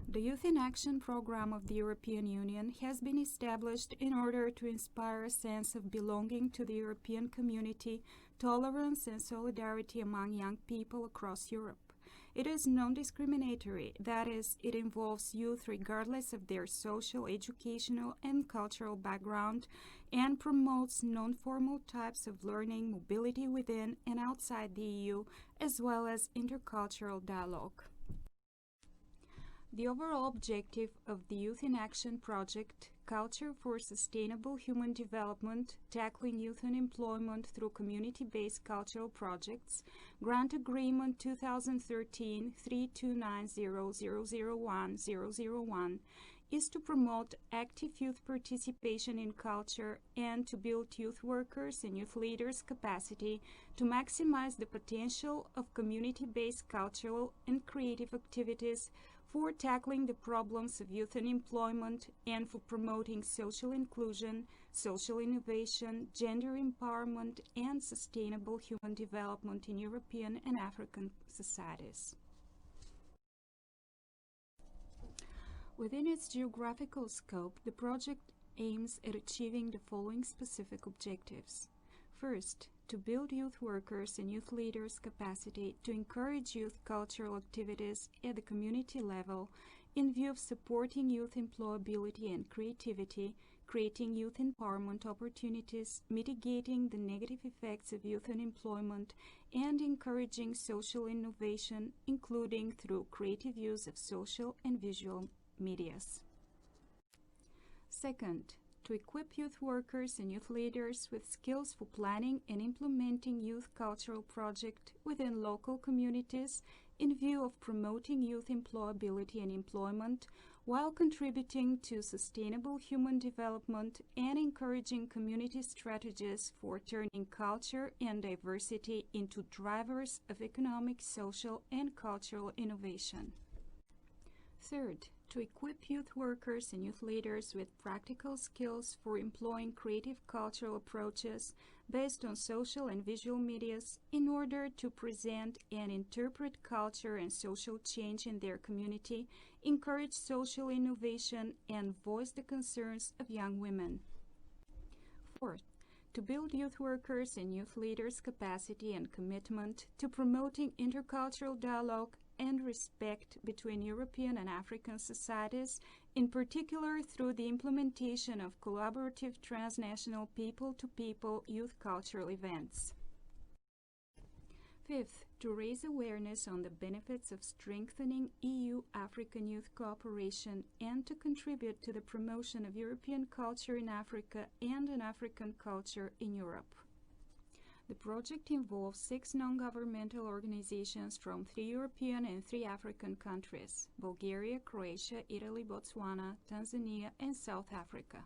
The Youth in Action program of the European Union has been established in order to inspire a sense of belonging to the European community, tolerance and solidarity among young people across Europe. It is non-discriminatory, that is, it involves youth regardless of their social, educational and cultural background, and promotes non-formal types of learning, mobility within and outside the EU, as well as intercultural dialogue. The overall objective of the Youth in Action project, Culture for Sustainable Human Development, Tackling Youth Unemployment Through Community-Based Cultural Projects, Grant Agreement 2013-3290001001, is to promote active youth participation in culture and to build youth workers and youth leaders' capacity to maximize the potential of community-based cultural and creative activities for tackling the problems of youth unemployment and for promoting social inclusion, social innovation, gender empowerment, and sustainable human development in European and African societies. Within its geographical scope, the project aims at achieving the following specific objectives. First, to build youth workers and youth leaders' capacity to encourage youth cultural activities at the community level in view of supporting youth employability and creativity, creating youth empowerment opportunities, mitigating the negative effects of youth unemployment, and encouraging social innovation, including through creative use of social and visual medias. Second, to equip youth workers and youth leaders with skills for planning and implementing youth cultural projects within local communities in view of promoting youth employability and employment while contributing to sustainable human development and encouraging community strategies for turning culture and diversity into drivers of economic, social, and cultural innovation. Third, to equip youth workers and youth leaders with practical skills for employing creative cultural approaches based on social and visual medias in order to present and interpret culture and social change in their community, encourage social innovation, and voice the concerns of young women. Fourth, to build youth workers and youth leaders' capacity and commitment to promoting intercultural dialogue and respect between European and African societies, in particular through the implementation of collaborative transnational people-to-people youth cultural events. Fifth, to raise awareness on the benefits of strengthening EU-African youth cooperation and to contribute to the promotion of European culture in Africa and an African culture in Europe. The project involves 6 non-governmental organizations from 3 European and 3 African countries: Bulgaria, Croatia, Italy, Botswana, Tanzania, and South Africa.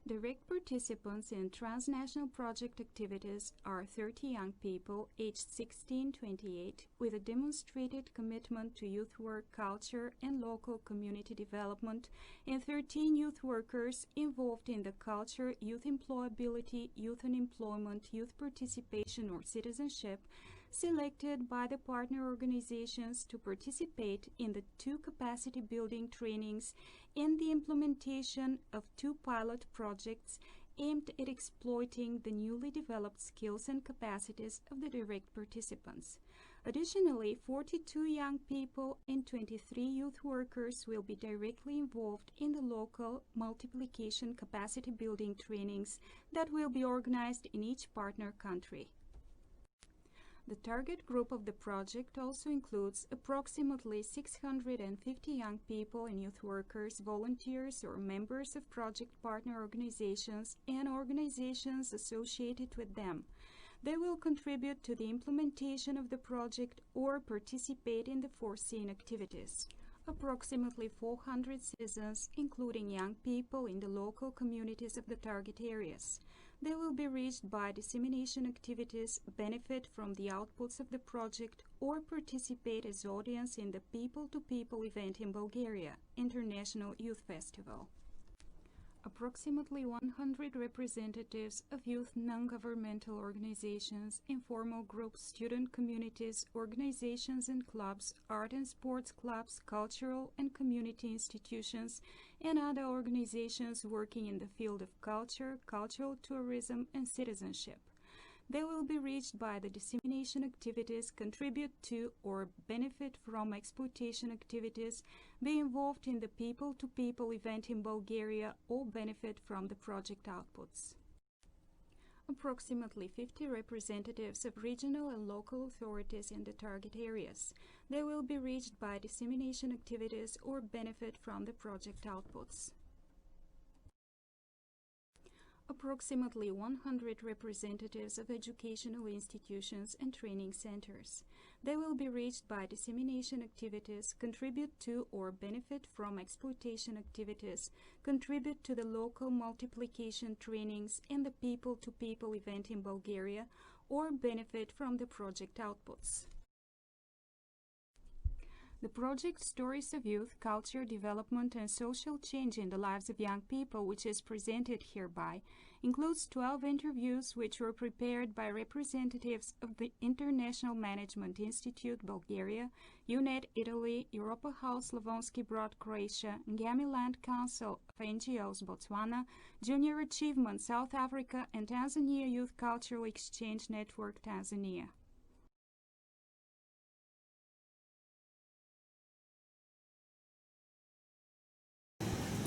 Direct participants in transnational project activities are 30 young people aged 16-28 with a demonstrated commitment to youth work culture and local community development, and 13 youth workers involved in the culture, youth employability, youth unemployment, youth participation or citizenship, selected by the partner organizations to participate in the 2 capacity building trainings and the implementation of 2 pilot projects aimed at exploiting the newly developed skills and capacities of the direct participants. Additionally, 42 young people and 23 youth workers will be directly involved in the local multiplication capacity building trainings that will be organized in each partner country. The target group of the project also includes approximately 650 young people and youth workers, volunteers or members of project partner organizations and organizations associated with them. They will contribute to the implementation of the project or participate in the foreseen activities. Approximately 400 citizens, including young people in the local communities of the target areas. They will be reached by dissemination activities, benefit from the outputs of the project, or participate as audience in the People-to-People event in Bulgaria, International Youth Festival. Approximately 100 representatives of youth non-governmental organizations, informal groups, student communities, organizations and clubs, art and sports clubs, cultural and community institutions, and other organizations working in the field of culture, cultural tourism, and citizenship. They will be reached by the dissemination activities, contribute to or benefit from exploitation activities, be involved in the people-to-people event in Bulgaria, or benefit from the project outputs. Approximately 50 representatives of regional and local authorities in the target areas. They will be reached by dissemination activities or benefit from the project outputs. Approximately 100 representatives of educational institutions and training centers. They will be reached by dissemination activities, contribute to or benefit from exploitation activities, contribute to the local multiplication trainings and the people-to-people event in Bulgaria, or benefit from the project outputs. The project Stories of Youth, Culture, Development and Social Change in the Lives of Young People, which is presented hereby, includes 12 interviews which were prepared by representatives of the International Management Institute Bulgaria, UNED Italy, Europa House Slavonski Brod Croatia, Ngami Land Council of NGOs Botswana, Junior Achievement South Africa and Tanzania Youth Cultural Exchange Network Tanzania.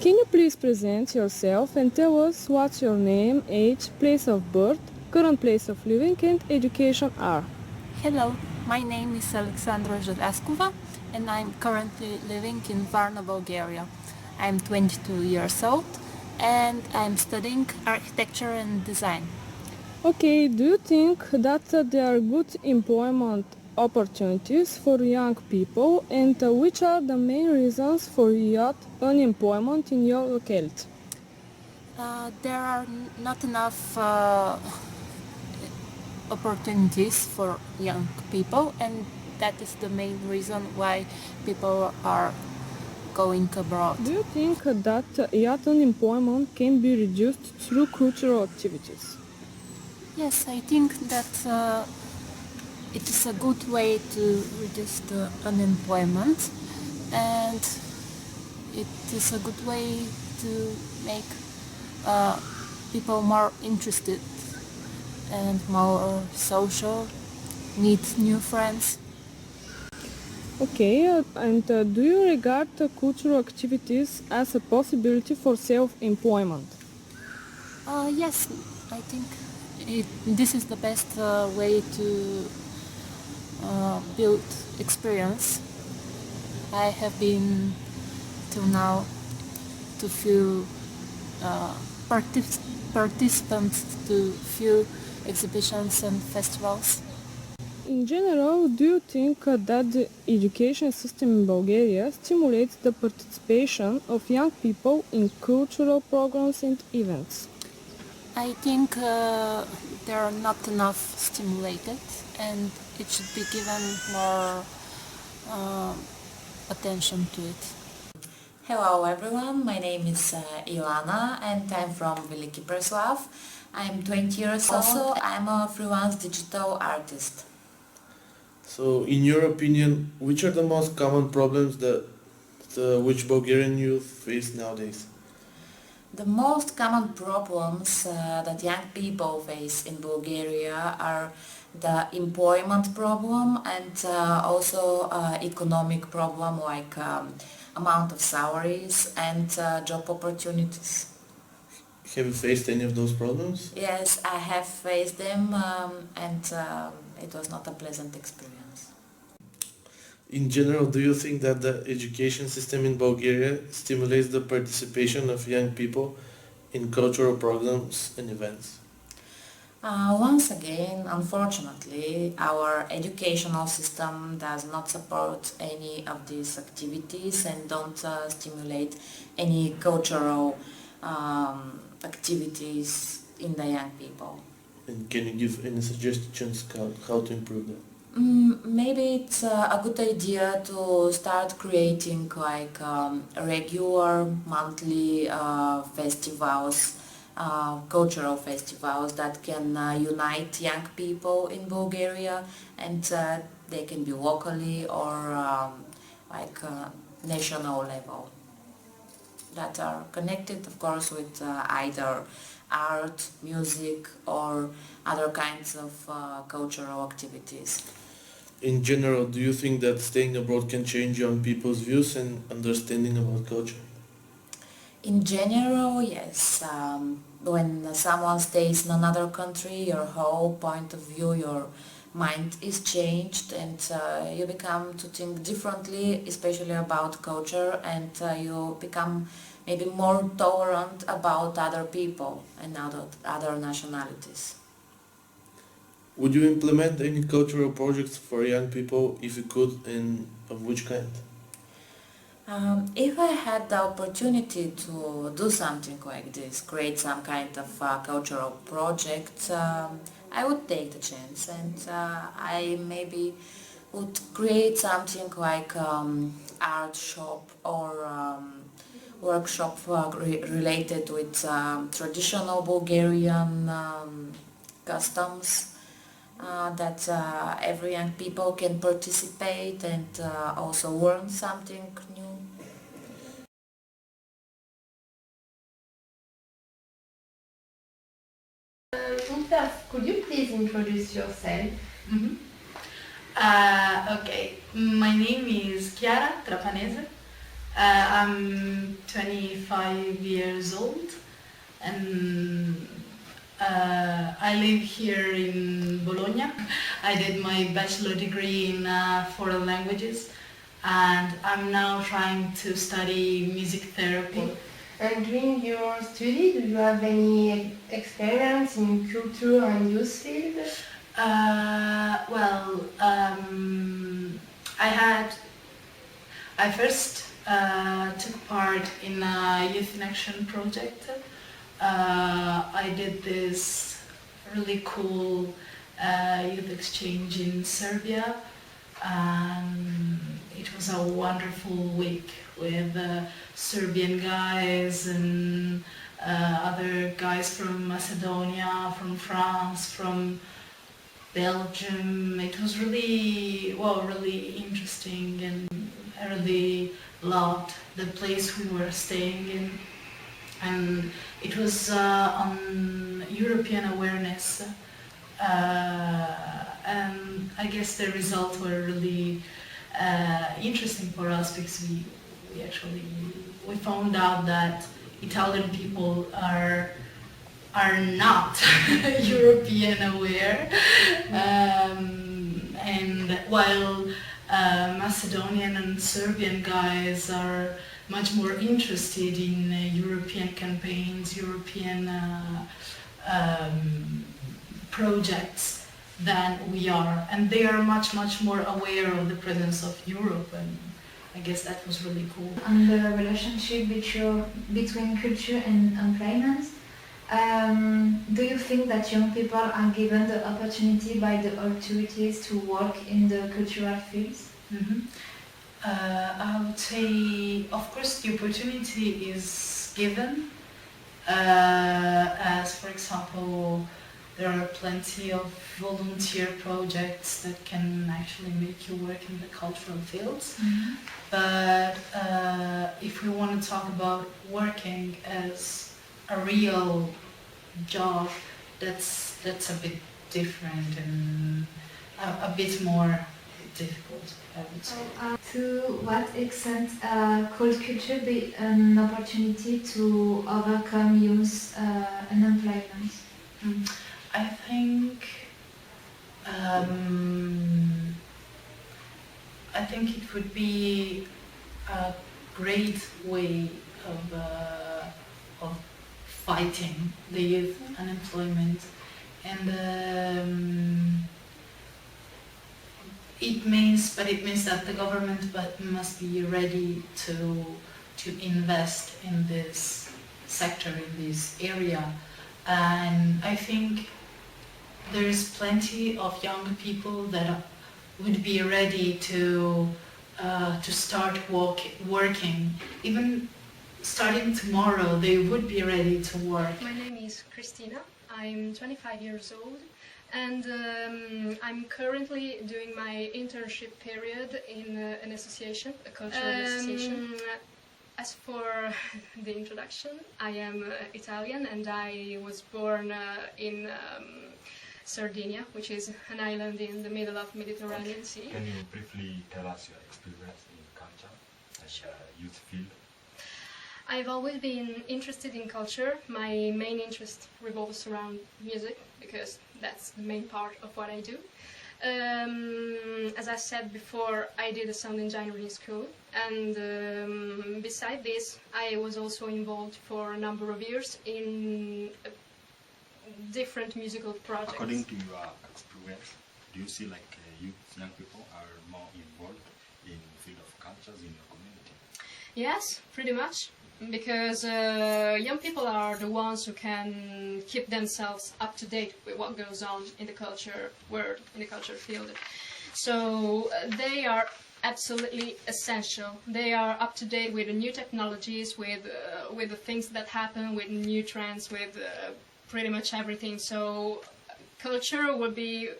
Can you please present yourself and tell us what your name, age, place of birth, current place of living and education are? Hello, my name is Alexandra Zhelyaskova and I'm currently living in Varna, Bulgaria. I'm 22 years old and I'm studying architecture and design. Okay, do you think that there are good employment opportunities for young people and which are the main reasons for youth unemployment in your locality? There are not enough opportunities for young people and that is the main reason why people are going abroad. Do you think that youth unemployment can be reduced through cultural activities? Yes, I think that it is a good way to reduce the unemployment and it is a good way to make people more interested and more social, meet new friends. Okay, and do you regard cultural activities as a possibility for self-employment? Yes, I think this is the best way to build experience. I have been till now to few participants to few exhibitions and festivals. In general, do you think that the education system in Bulgaria stimulates the participation of young people in cultural programs and events? I think they are not enough stimulated and it should be given more attention to it. Hello everyone, my name is Ilana and I'm from Veliki Preslav. I'm 20 years old. I'm a freelance digital artist. So, in your opinion, which are the most common problems that which Bulgarian youth face nowadays? The most common problems that young people face in Bulgaria are the employment problem and also economic problem like amount of salaries and job opportunities. Have you faced any of those problems? Yes, I have faced them and it was not a pleasant experience. In general, do you think that the education system in Bulgaria stimulates the participation of young people in cultural programs and events? Once again, unfortunately, our educational system does not support any of these activities and don't stimulate any cultural activities in the young people. And can you give any suggestions how to improve that? Maybe it's a good idea to start creating like regular monthly festivals, cultural festivals that can unite young people in Bulgaria, and they can be locally or like national level, that are connected of course with either art, music or other kinds of cultural activities. In general, do you think that staying abroad can change young people's views and understanding about culture? In general, yes. When someone stays in another country, your whole point of view, your mind is changed, and you become to think differently, especially about culture, and you become maybe more tolerant about other people and other nationalities. Would you implement any cultural projects for young people if you could, and of which kind? If I had the opportunity to do something like this, create some kind of cultural project, I would take the chance, and I maybe would create something like art shop or workshop related with traditional Bulgarian customs, that every young people can participate and also learn something new. Gustav, could you please introduce yourself? Mhm. Okay, my name is Chiara Trapanese. I'm 25 years old and I live here in Bologna. I did my bachelor degree in foreign languages and I'm now trying to study music therapy. And during your study, do you have any experience in culture and youth field? I first took part in a youth in action project. I did this really cool youth exchange in Serbia, and it was a wonderful week with Serbian guys and other guys from Macedonia, from France, from Belgium. It was really, really interesting, and I really loved the place we were staying in. And it was on European awareness, and I guess the results were really interesting for us because we found out that Italian people are not European aware, and while Macedonian and Serbian guys are much more interested in European campaigns, European projects than we are, and they are much more aware of the presence of Europe, and I guess that was really cool. On the relationship between culture and employment, do you think that young people are given the opportunity by the authorities to work in the cultural fields? Mm-hmm. I would say, of course, the opportunity is given, as for example, there are plenty of volunteer projects that can actually make you work in the cultural fields. Mm-hmm. But if we want to talk about working as a real job, that's a bit different and a bit more difficult, I would say. To what extent could culture be an opportunity to overcome youth unemployment? I think it would be a great way of fighting the youth unemployment, and it means that the government must be ready to invest in this sector, in this area, and I think there's plenty of young people that would be ready to start working. Even starting tomorrow, they would be ready to work. My name is Christina. I'm 25 years old, and I'm currently doing my internship period in an association, a cultural association. As for the introduction, I am Italian, and I was born in Sardinia, which is an island in the middle of Mediterranean Sea. Can you briefly tell us your experience in culture and youth field? I've always been interested in culture. My main interest revolves around music, because that's the main part of what I do. As I said before, I did a sound engineering school, and beside this, I was also involved for a number of years in different musical projects. According to your experience, do you see like young people are more involved in the field of cultures in your community? Yes, pretty much. Because young people are the ones who can keep themselves up to date with what goes on in the culture world, in the culture field. So they are absolutely essential. They are up to date with the new technologies, with the things that happen, with new trends, with pretty much everything. So culture would be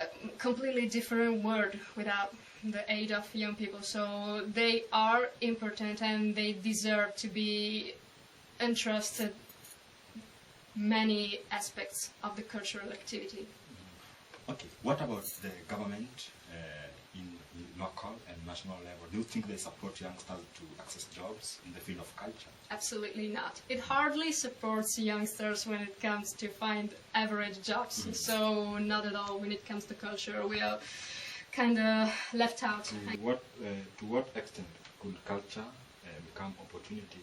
a completely different world without the aid of young people. So they are important, and they deserve to be entrusted many aspects of the cultural activity. Okay, what about the government in local and national level? Do you think they support youngsters to access jobs in the field of culture? Absolutely not. It hardly supports youngsters when it comes to find average jobs. So not at all when it comes to culture. We are kind of left out. To what extent could culture become opportunity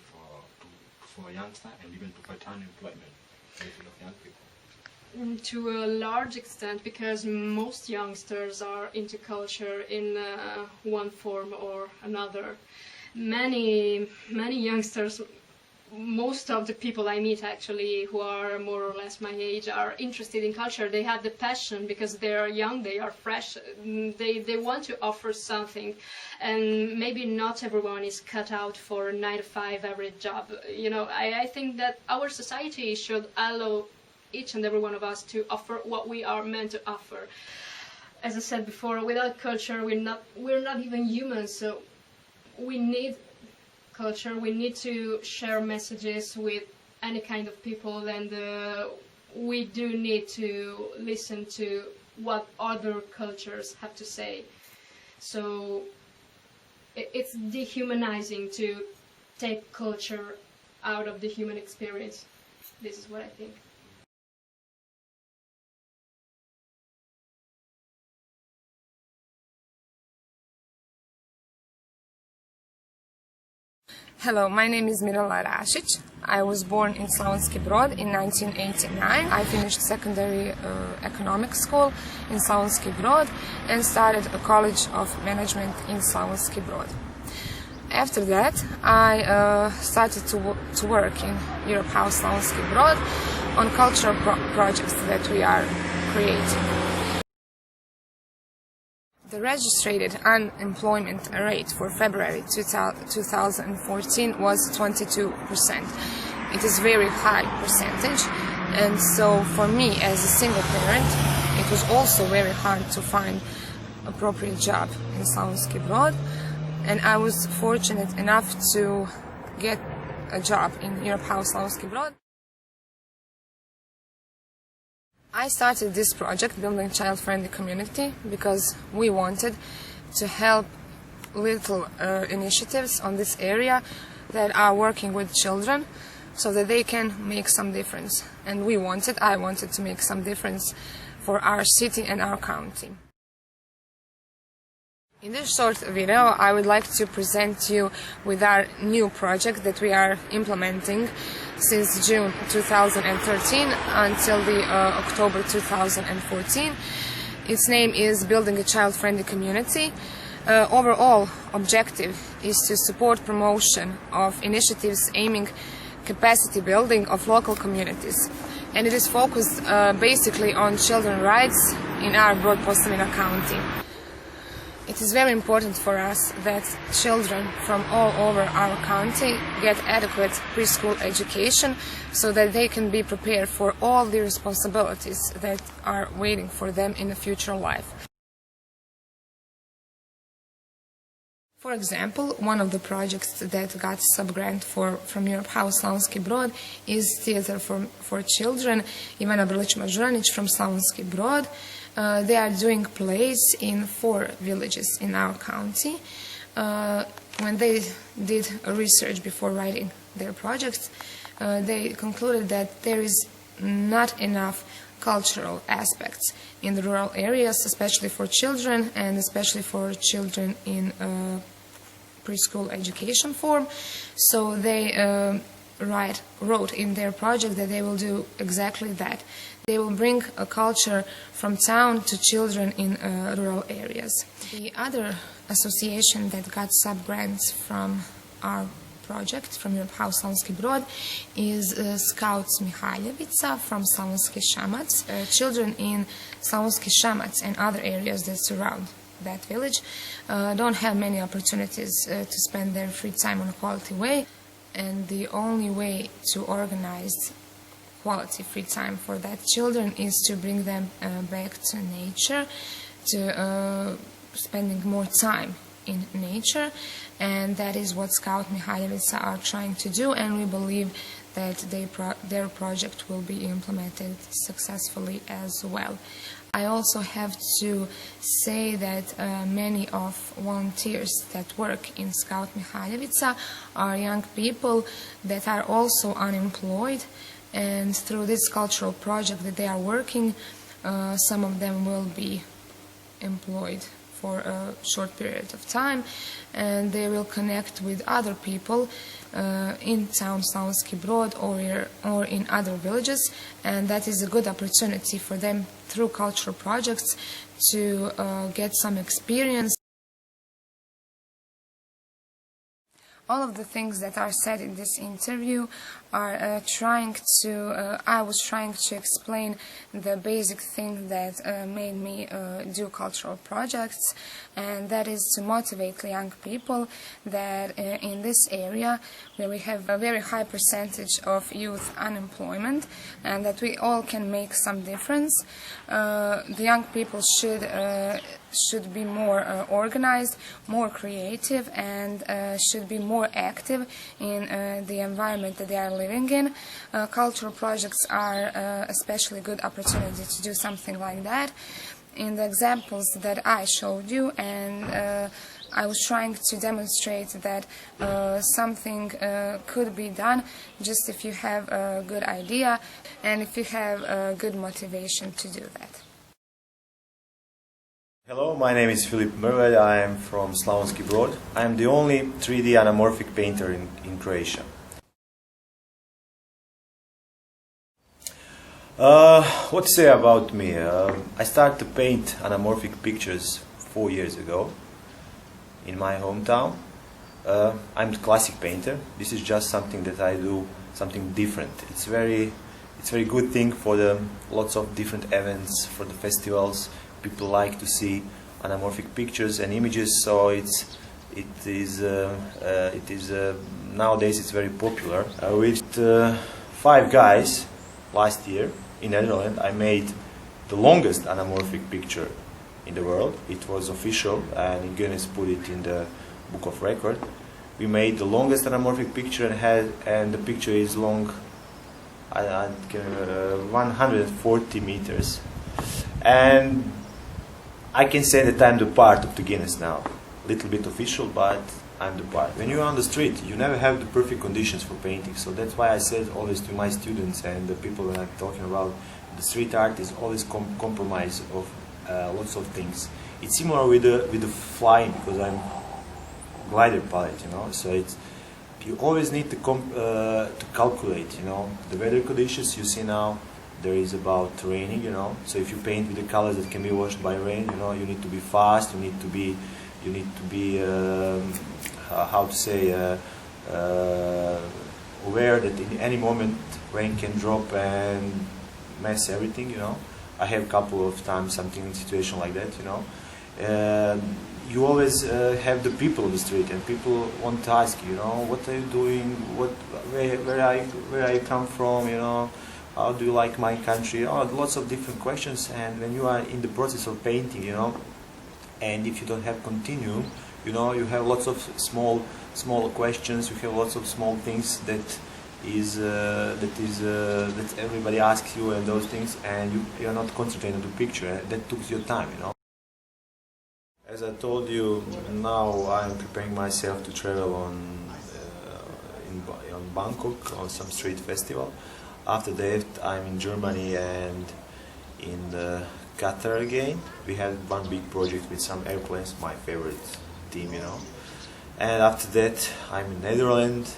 for youngsters and even to fight unemployment in the field of young people? To a large extent, because most youngsters are into culture in one form or another. Many youngsters, most of the people I meet actually, who are more or less my age, are interested in culture. They have the passion because they are young, they are fresh, they want to offer something, and maybe not everyone is cut out for a 9-to-5 average job. You know, I think that our society should allow each and every one of us to offer what we are meant to offer. As I said before, without culture we're not even humans, so we need culture. We need to share messages with any kind of people, and we do need to listen to what other cultures have to say. So it's dehumanizing to take culture out of the human experience. This is what I think. Hello, my name is Mirela Rašić. I was born in Slavonski Brod in 1989. I finished secondary economics school in Slavonski Brod and started a college of management in Slavonski Brod. After that, I started to work in Europe House Slavonski Brod on cultural projects that we are creating. The registered unemployment rate for February 2014 was 22%. It is a very high percentage, and so for me as a single parent, it was also very hard to find an appropriate job in Slavonski Brod, and I was fortunate enough to get a job in Europe House Slavonski Brod. I started this project, Building Child-Friendly Community, because we wanted to help little initiatives on this area that are working with children so that they can make some difference. And I wanted to make some difference for our city and our county. In this short video, I would like to present you with our new project that we are implementing since June 2013 until the October 2014. Its name is Building a Child-Friendly Community. Overall objective is to support promotion of initiatives aiming capacity building of local communities. and it is focused basically on children's rights in our Broad Posavina County. It is very important for us that children from all over our county get adequate preschool education so that they can be prepared for all the responsibilities that are waiting for them in the future life. For example, one of the projects that got sub-grant from Europe House Slavonski Brod is Theater for Children. Ivana Brlić-Mažuranić from Slavonski Brod. They are doing plays in 4 villages in our county. When they did a research before writing their projects, they concluded that there is not enough cultural aspects in the rural areas, especially for children and especially for children in preschool education form. So they wrote in their project that they will do exactly that. They will bring a culture from town to children in rural areas. The other association that got sub-grants from our project, from Europe House Slavonski Brod, is Scouts Mihaljevica from Slavonski Shamac. Children in Slavonski Shamac and other areas that surround that village don't have many opportunities to spend their free time in a quality way, and the only way to organize quality free time for that children is to bring them back to nature, to spending more time in nature, and that is what Scout Mihaljevica are trying to do, and we believe that their project will be implemented successfully as well. I also have to say that many of volunteers that work in Scout Mihaljevica are young people that are also unemployed, and through this cultural project that they are working, some of them will be employed for a short period of time, and they will connect with other people in town Slavonski Brod or in other villages, and that is a good opportunity for them through cultural projects to get some experience. All of the things that are said in this interview are I was trying to explain the basic thing that made me do cultural projects, and that is to motivate young people that in this area where we have a very high percentage of youth unemployment, and that we all can make some difference. The young people should be more organized, more creative, and should be more active in the environment that they are living in. Cultural projects are especially good opportunity to do something like that. In the examples that I showed you, and I was trying to demonstrate that something could be done just if you have a good idea and if you have a good motivation to do that. Hello, my name is Filip Mrvelj. I am from Slavonski Brod. I am the only 3D anamorphic painter in Croatia. What to say about me? I started to paint anamorphic pictures 4 years ago in my hometown. I'm a classic painter. This is just something that I do, something different. It's very good thing for the lots of different events, for the festivals. People like to see anamorphic pictures and images, so it is nowadays it's very popular. With 5 guys last year in Netherlands, I made the longest anamorphic picture in the world. It was official, and Guinness put it in the Book of Record. We made the longest anamorphic picture, and the picture is long 140 meters. And I can say that I'm the part of the Guinness now. A little bit official, but I'm the part. When you're on the street, you never have the perfect conditions for painting. So that's why I said always to my students and the people that I'm talking about, the street art is always compromise of lots of things. It's similar with the flying, because I'm glider pilot, you know. So you always need to calculate, you know, the weather conditions. You see now there is about raining, you know. So if you paint with the colors that can be washed by rain, you know, you need to be fast. You need to be how to say aware that in any moment rain can drop and mess everything, you know. I have a couple of times something in situation like that, you know. You always have the people on the street, and people want to ask you, you know, what are you doing? Where are you come from? You know, how do you like my country? Oh, lots of different questions. And when you are in the process of painting, you know, and if you don't have continuum, you know, you have lots of small questions. You have lots of small things that everybody asks you, and those things, and you are not concentrating on the picture. That took your time, you know. As I told you, now I'm preparing myself to travel on Bangkok on some street festival. After that, I'm in Germany and in Qatar again. We had one big project with some airplanes, my favorite team, you know. And after that, I'm in Netherlands.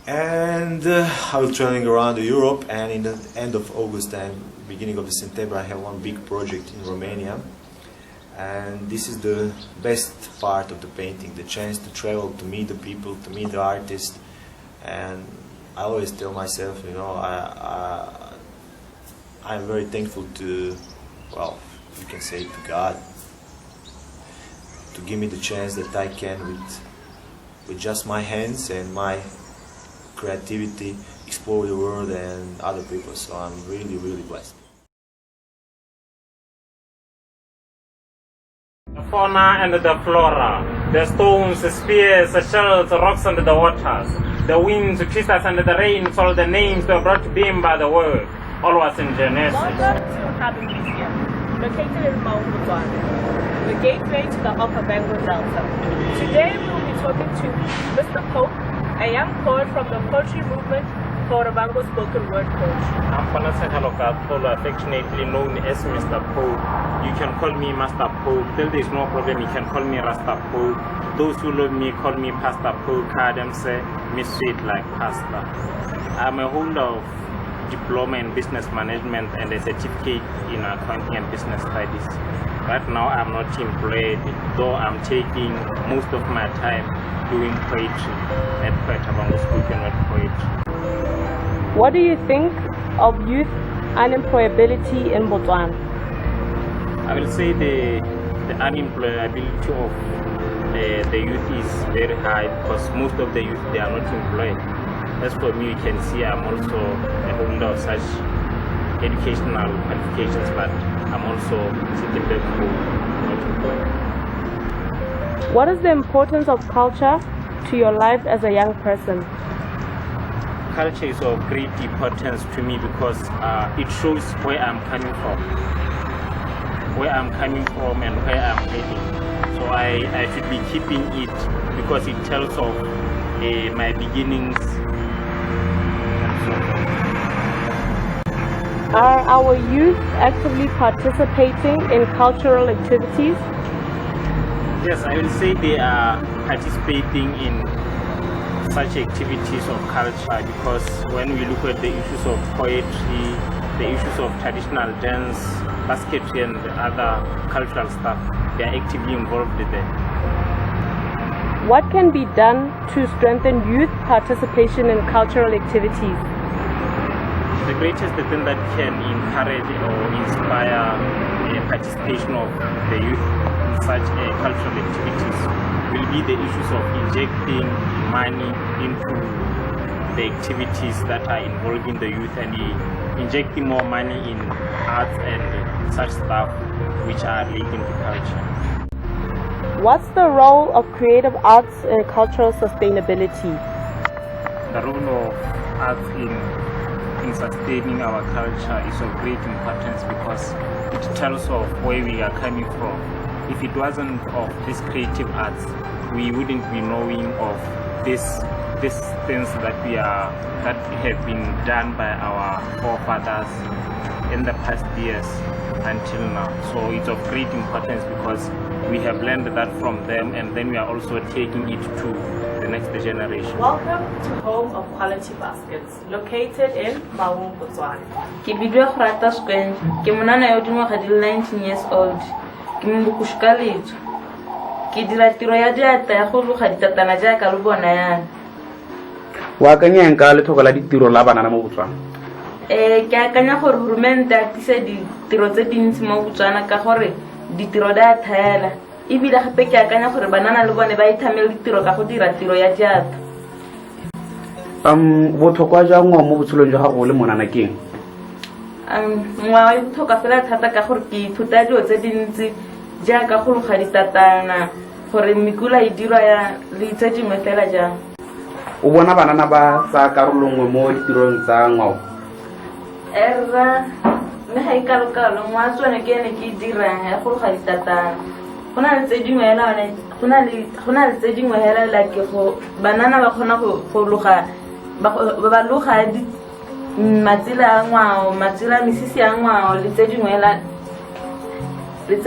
And I was traveling around Europe, and in the end of August and beginning of September, I have one big project in Romania. And this is the best part of the painting, the chance to travel, to meet the people, to meet the artists. And I always tell myself, you know, I'm very thankful to, well, you can say to God, to give me the chance that I can, with just my hands and my creativity, explore the world and other people. So I'm really, really blessed. The fauna and the flora, the stones, the spears, the shells, the rocks and the waters, the winds, the twists and the rains, all the names were brought to being by the word, all was in Genesis. Welcome to Habu Museum, located in Maung Butuan, the gateway to the Upper Bengal Delta. Today we'll be talking to Mr. Pope, a young poet from the poetry movement for Bango spoken word poetry. I'm Panasa Halokatolo, affectionately known as Mr. Pope. You can call me Master Pope. Till there is no problem, you can call me Rasta Pope. Those who love me call me Pastor Pope. Them say me sweet like pasta. I'm a holder of diploma in business management and a certificate in accounting and business studies. Right now I'm not employed, though I'm taking most of my time doing poetry at Bango spoken word poetry. What do you think of youth unemployability in Botswana? I will say the unemployability of the youth is very high because most of the youth, they are not employed. As for me, you can see I'm also a holder of such educational qualifications, but I'm also sitting back for not employed. What is the importance of culture to your life as a young person? Culture is of great importance to me because it shows where I'm coming from. And where I'm heading. So I should be keeping it because it tells of my beginnings. Are our youth actively participating in cultural activities? Yes, I will say they are participating in such activities of culture because when we look at the issues of poetry, the issues of traditional dance, basketry and other cultural stuff, they are actively involved there. What can be done to strengthen youth participation in cultural activities? The greatest thing that can encourage or inspire participation of the youth in such cultural activities will be the issues of injecting money into the activities that are involving the youth and injecting more money in arts and such stuff which are relating to culture. What's the role of creative arts in cultural sustainability? The role of arts in sustaining our culture is of great importance because it tells of where we are coming from. If it wasn't of these creative arts, we wouldn't be knowing of these things that have been done by our forefathers in the past years until now. So it's of great importance because we have learned that from them and then we are also taking it to the next generation. Welcome to Home of Quality Baskets, located in Maung, Botswana. Ke bidwa Grata Square. Ke monana yo dingwaga di 19 years old. Ke mbukushika letso. Ke dira tiro ya diatla ya go loga ditatana jaaka lo bona yana. Wa ka nyang ka le tlhoka la ditiro la bana mo Botswana. ke akanya gore government a tlise ditiro tse dintsi mo Botswana ka gore ditiro da thaela ebile gape ke akanya gore banana le bone ba ithamela ditiro ka go dira tiro ya diatla. Botlhokwa jang mo botshelong jwa gago le monana keng? Ngwa e botlhokwa fela thata ka gore ke ithuta dilo tse dintsi jaaka go loga ditatana gore mekula e dirwa ya le tse dingwe fela jang. O bona banana ba tsa karolo nngwe mo ditirong tsa ngwao? Mme ga e kalo-kalo ngwa tsone ke ene ke dirang ya go loga ditatana. Go na le tse dingwe hela like go banana ba kgona go loga ba loga matsela a ngwao, matsela mesisi a ngwao le tse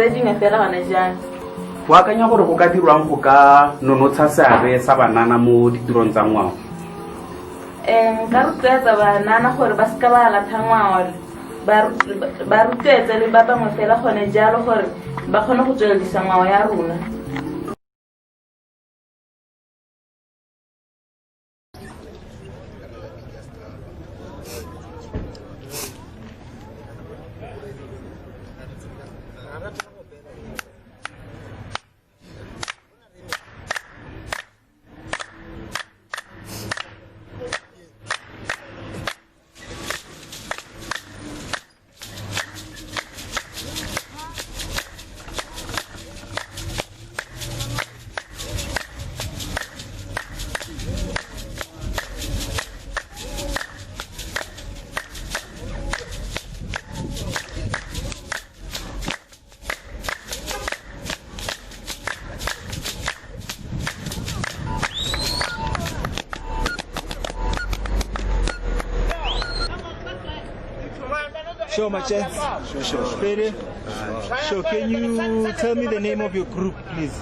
dingwe fela gona jang. O akanya gore go ka dirwang go ka nonotsha seabe sa banana mo ditirong tsa ngwao? Nka rotloetsa banana gore ba seka ba latlha ngwao, ba rotloetse le ba bangwe fela gone jalo gore ba kgone go tsweledisa ngwao ya rona. Sure, my chance. Sure. Ready? Sure. Can you tell me the name of your group, please?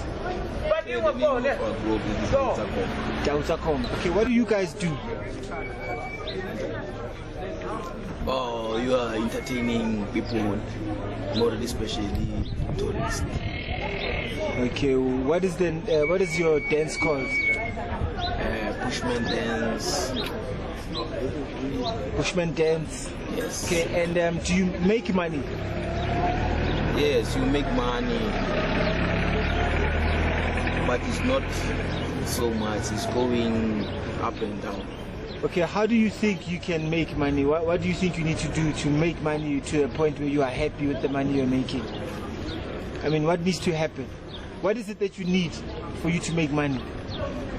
The name of our group is Gautacom. Okay, what do you guys do? Oh, you are entertaining people, more especially tourists. Okay, what is your dance called? Bushman dance. Bushman dance. Yes. Okay, and do you make money? Yes, you make money, but it's not so much. It's going up and down. Okay, how do you think you can make money? What do you think you need to do to make money to a point where you are happy with the money you're making? I mean, what needs to happen? What is it that you need for you to make money,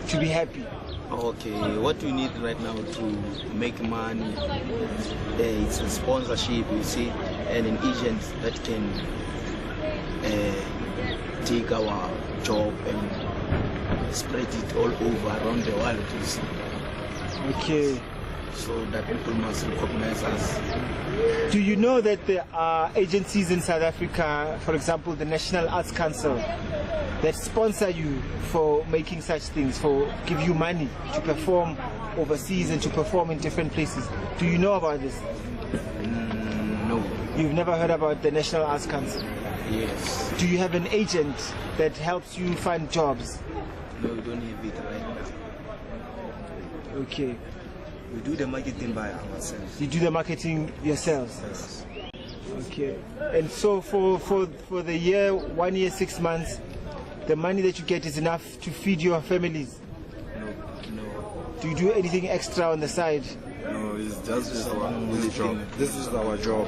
to be happy? Okay, what you need right now to make money, it's a sponsorship, you see, and an agent that can take our job and spread it all over around the world, you see. Okay. So that people must recognize us. Do you know that there are agencies in South Africa, for example, the National Arts Council, that sponsor you for making such things, for give you money to perform overseas and to perform in different places? Do you know about this? No. You've never heard about the National Arts Council? Yes. Do you have an agent that helps you find jobs? No, we don't have it right now. Okay. We do the marketing by ourselves. You do the marketing yourselves? Yes. Okay. And so for the year, 1 year, 6 months, the money that you get is enough to feed your families? No. Do you do anything extra on the side? No, it's just our only job. This is our job.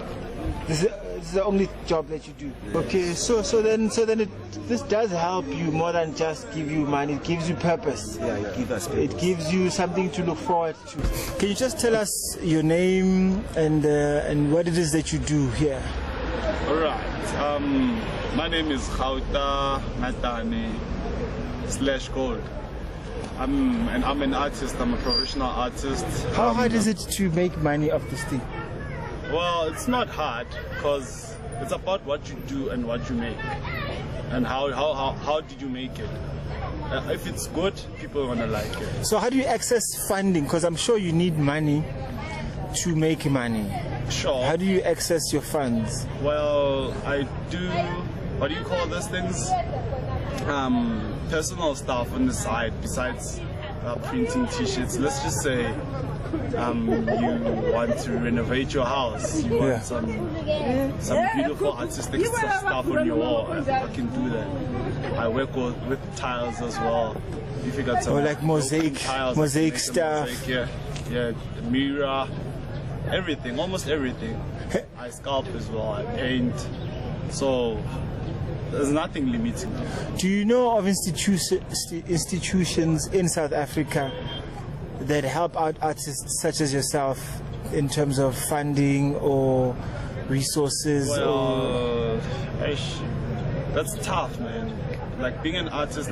This is the only job that you do. Yes. Okay, so then this does help you more than just give you money. It gives you purpose. Yeah, it gives us purpose. It gives you something to look forward to. Can you just tell us your name and what it is that you do here? All right. My name is Khauta Matane /Gold. I'm an artist. I'm a professional artist. How hard is it to make money off this thing? Well, it's not hard because it's about what you do and what you make, and how did you make it. If it's good, people are gonna like it. So how do you access funding? Because I'm sure you need money to make money. Sure. How do you access your funds? Well, I do, what do you call those things? Personal stuff on the side besides printing t-shirts. Let's just say you want to renovate your house. You want some beautiful artistic stuff on your wall. I can do that. I work with tiles as well. If you got some like mosaic stuff. Yeah, mirror, everything, almost everything. I sculpt as well. I paint. So there's nothing limiting. Do you know of institutions in South Africa that help out artists such as yourself in terms of funding or resources? Well, that's tough, man. Like being an artist,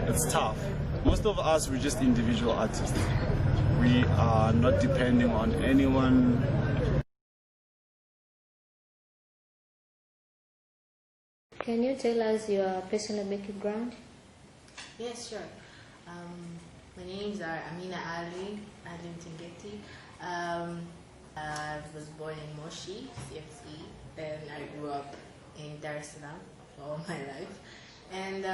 it's tough. Most of us, we're just individual artists. We are not depending on anyone. Can you tell us your personal background? Yes, sure. My names are Amina Ali Tingeti. I was born in Moshi, CFC, and I grew up in Dar es Salaam for all my life. And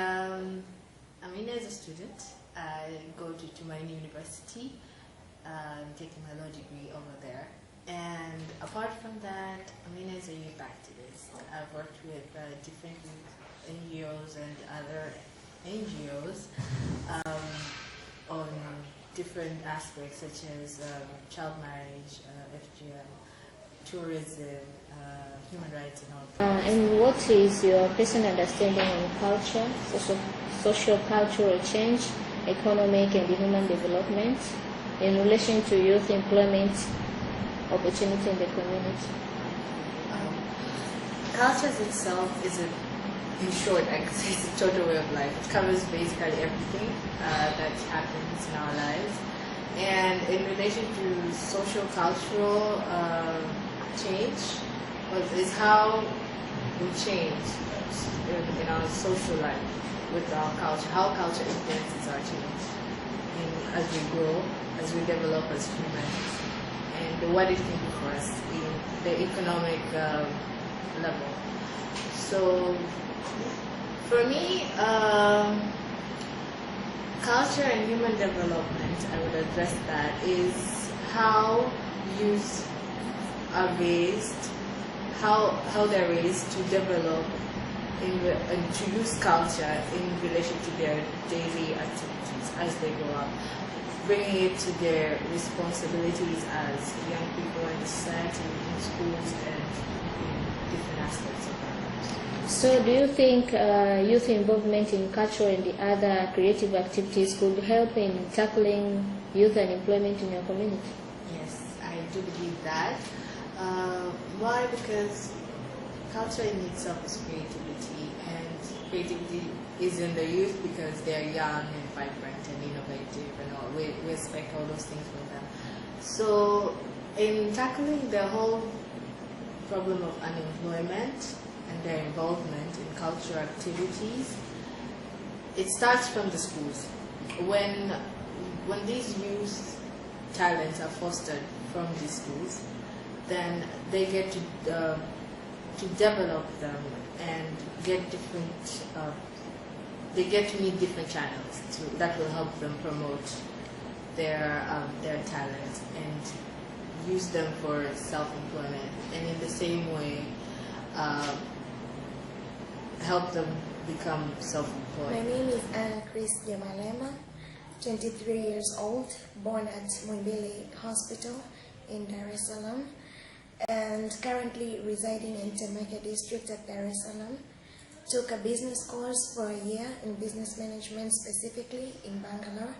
Amina is a student. I go to Tumaini University. I'm taking my law degree over there. And apart from that, Amina is a youth activist. I've worked with different NGOs and other NGOs on different aspects such as child marriage, FGM, tourism, human rights and all that. And what is your personal understanding on culture, social-cultural change, economic and human development in relation to youth employment opportunity in the community? Culture itself is in short, I could say it's a total way of life. It covers basically everything that happens in our lives. And in relation to social cultural change, is how we change in our social life with our culture, how culture influences our change as we grow, as we develop as humans, and what it can do for us in the economic level. So for me, culture and human development, I would address that, is how youth are raised, how they're raised to develop and to use culture in relation to their daily activities as they grow up, bringing it to their responsibilities as young people in society, in schools, and in different aspects of their lives. So do you think youth involvement in culture and the other creative activities could help in tackling youth unemployment in your community? Yes, I do believe that. Why? Because culture in itself is creativity, and creativity is in the youth because they're young and vibrant and innovative, and all. We expect all those things from them. So in tackling the whole problem of unemployment and their involvement in cultural activities, it starts from the schools. When these youth talents are fostered from these schools, then they get to develop them and get different. They get to meet different channels that will help them promote their talent and use them for self-employment, and in the same way help them become self-employed. My name is Anna Chris Yamalema, 23 years old, born at Muimbili Hospital in Dar es Salaam, and currently residing in Temeke district at Dar es Salaam. Took a business course for a year in business management, specifically in Bangalore,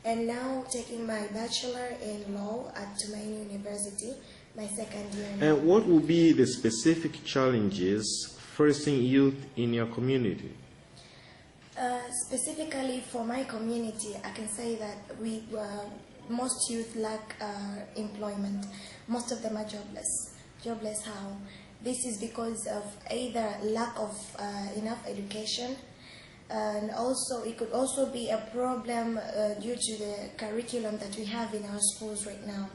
and now taking my bachelor in law at Tumaini University, my second year now. And what will be the specific challenges facing youth in your community? Specifically for my community, I can say that most youth lack employment. Most of them are jobless. Jobless how? This is because of either lack of enough education, and also it could also be a problem due to the curriculum that we have in our schools right now.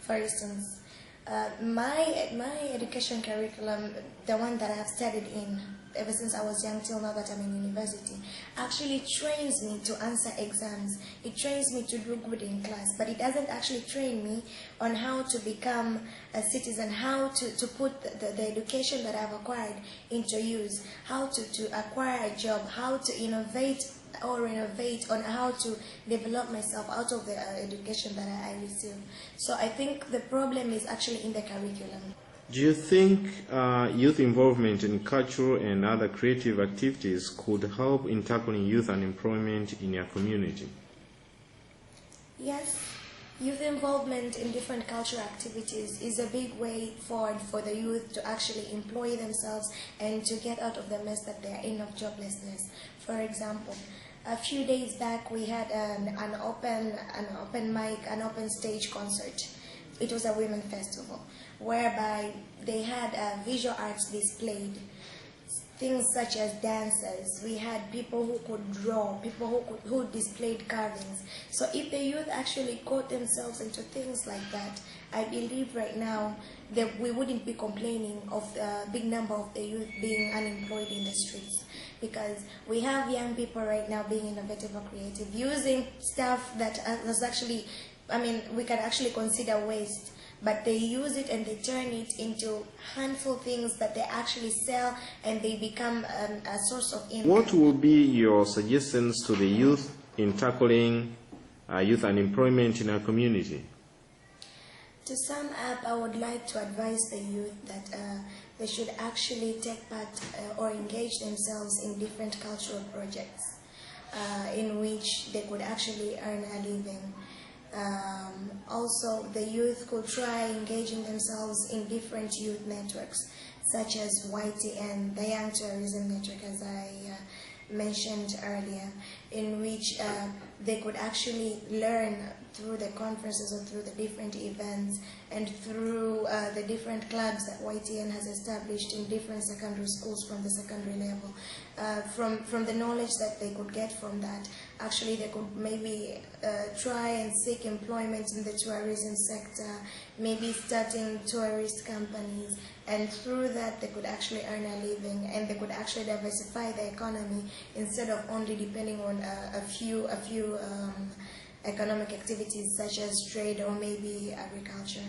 For instance, My education curriculum, the one that I have studied in ever since I was young till now that I'm in university, actually trains me to answer exams. It trains me to do good in class, but it doesn't actually train me on how to become a citizen, how to put the education that I've acquired into use, how to acquire a job, how to innovate or renovate on how to develop myself out of the education that I receive. So I think the problem is actually in the curriculum. Do you think youth involvement in cultural and other creative activities could help in tackling youth unemployment in your community? Yes, youth involvement in different cultural activities is a big way forward for the youth to actually employ themselves and to get out of the mess that they are in of joblessness. For example, a few days back we had an open mic, an open stage concert. It was a women festival whereby they had visual arts displayed, things such as dancers. We had people who could draw, people who displayed carvings. So if the youth actually got themselves into things like that, I believe right now that we wouldn't be complaining of the big number of the youth being unemployed in the streets. Because we have young people right now being innovative or creative, using stuff that was actually, we can actually consider waste, but they use it and they turn it into harmful things that they actually sell, and they become a source of income. What will be your suggestions to the youth in tackling youth unemployment in our community? To sum up, I would like to advise the youth that they should actually take part or engage themselves in different cultural projects in which they could actually earn a living. Also, the youth could try engaging themselves in different youth networks, such as YTN, the Young Tourism Network, as I mentioned earlier, in which they could actually learn through the conferences or through the different events and through the different clubs that YTN has established in different secondary schools from the secondary level. From the knowledge that they could get from that, actually they could maybe try and seek employment in the tourism sector, maybe starting tourist companies, and through that they could actually earn a living and they could actually diversify the economy instead of only depending on a few economic activities such as trade or maybe agriculture.